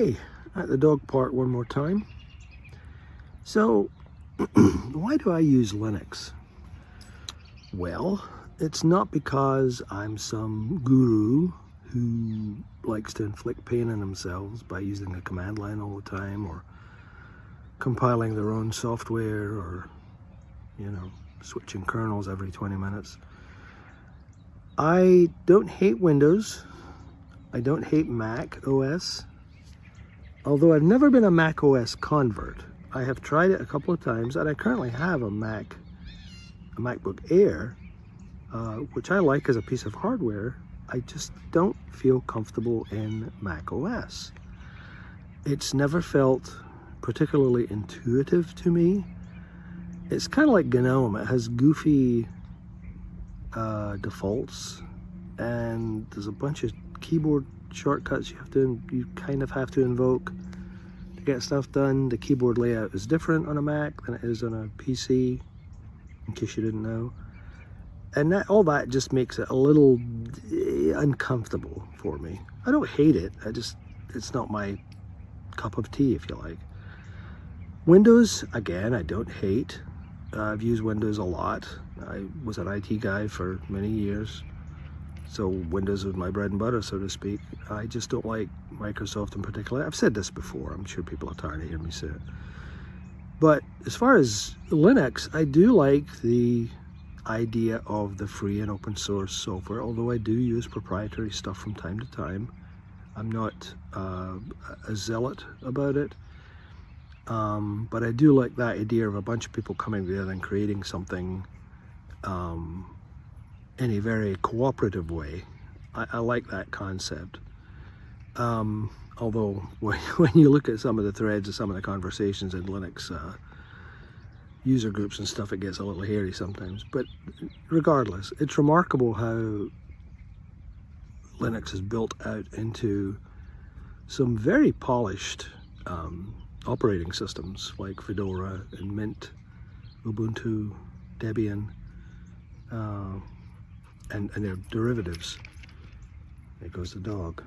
Okay, at the dog park one more time. So, why do I use Linux? Well, it's not because I'm some guru who likes to inflict pain on themselves by using a command line all the time, or compiling their own software, or, switching kernels every 20 minutes. I don't hate Windows. I don't hate macOS. Although I've never been a macOS convert. I have tried it a couple of times, and I currently have a MacBook Air, which I like as a piece of hardware. I just don't feel comfortable in macOS. It's never felt particularly intuitive to me. It's kind of like GNOME. It has goofy defaults, and there's a bunch of keyboard shortcuts you kind of have to invoke to get stuff done. The keyboard layout is different on a Mac than it is on a PC, in case you didn't know. And all that just makes it a little uncomfortable for me. I don't hate it, it's not my cup of tea, if you like. Windows, again, I don't hate. I've used Windows a lot. I was an IT guy for many years, so Windows was my bread and butter, so to speak. I just don't like Microsoft in particular. I've said this before. I'm sure people are tired of hearing me say it. But as far as Linux, I do like the idea of the free and open source software, although I do use proprietary stuff from time to time. I'm not a zealot about it. But I do like that idea of a bunch of people coming together and creating something in a very cooperative way. I like that concept. Although when you look at some of the threads and some of the conversations in Linux user groups and stuff, it gets a little hairy sometimes. But regardless, it's remarkable how Linux is built out into some very polished operating systems like Fedora and Mint, Ubuntu, Debian, and their derivatives. There goes the dog.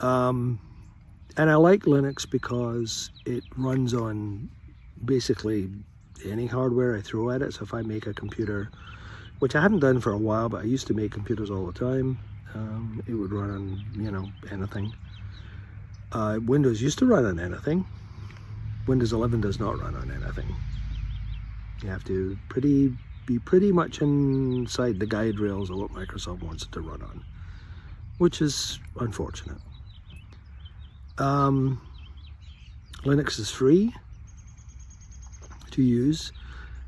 And I like Linux because it runs on basically any hardware I throw at it. So if I make a computer, which I haven't done for a while, but I used to make computers all the time, it would run on, anything. Windows used to run on anything. Windows 11 does not run on anything. You have to be pretty much inside the guide rails of what Microsoft wants it to run on, which is unfortunate. Linux is free to use,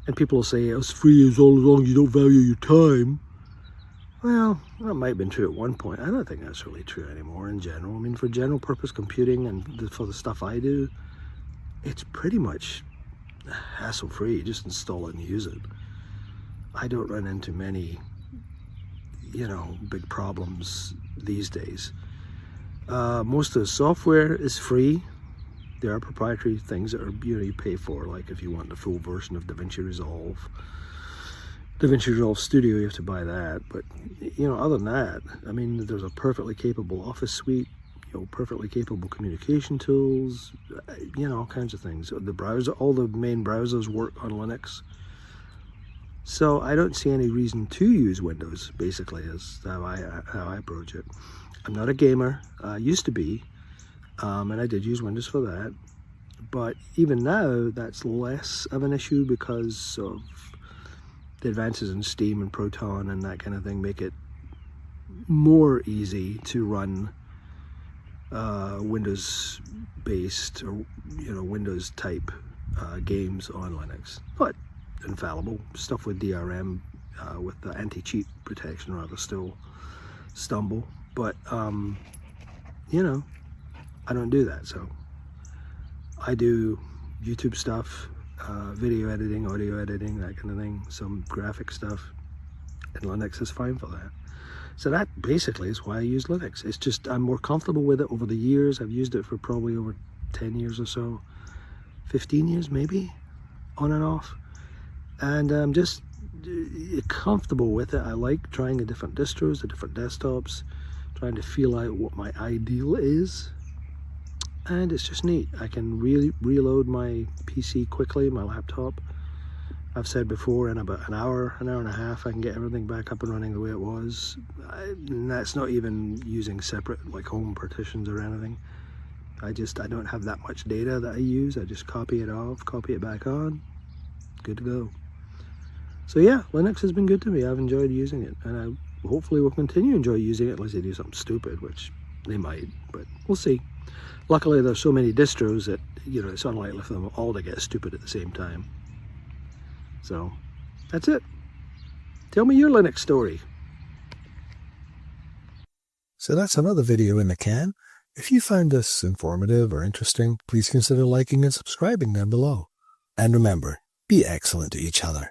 and people will say it's free as long as you don't value your time. Well, that might have been true at one point. I don't think that's really true anymore in general. I mean, for general purpose computing and for the stuff I do, it's pretty much hassle-free. Just install it and use it. I don't run into many, big problems these days. Most of the software is free. There are proprietary things that are, you pay for, like if you want the full version of DaVinci Resolve Studio, you have to buy that. But, other than that, I mean, there's a perfectly capable Office suite, perfectly capable communication tools, all kinds of things. The browser, all the main browsers work on Linux. So I don't see any reason to use Windows, basically, is how I approach it. I'm not a gamer. I used to be, and I did use Windows for that. But even now, that's less of an issue because of the advances in Steam and Proton and that kind of thing make it more easy to run Windows-based or Windows-type games on Linux. But infallible stuff with DRM, with the anti-cheat protection, rather still stumble. But I don't do that. So I do YouTube stuff. Video editing, audio editing, that kind of thing, some graphic stuff, and Linux is fine for that. So that basically is why I use Linux. It's just I'm more comfortable with it over the years. I've used it for probably over 10 years or so, 15 years maybe, on and off, and I'm just comfortable with it. I like trying the different distros, the different desktops, trying to feel out what my ideal is. and it's just neat. I can really reload my PC quickly, my laptop. I've said before, in about an hour and a half, I can get everything back up and running the way it was. And that's not even using separate like home partitions or anything. I don't have that much data that I use. I just copy it off, copy it back on, good to go. So yeah, Linux has been good to me. I've enjoyed using it, and I hopefully will continue to enjoy using it unless they do something stupid, which they might, but we'll see. Luckily, there's so many distros that, you know, it's unlikely for them all to get stupid at the same time. So, that's it. Tell me your Linux story. So that's another video in the can. If you found this informative or interesting, please consider liking and subscribing down below. And remember, be excellent to each other.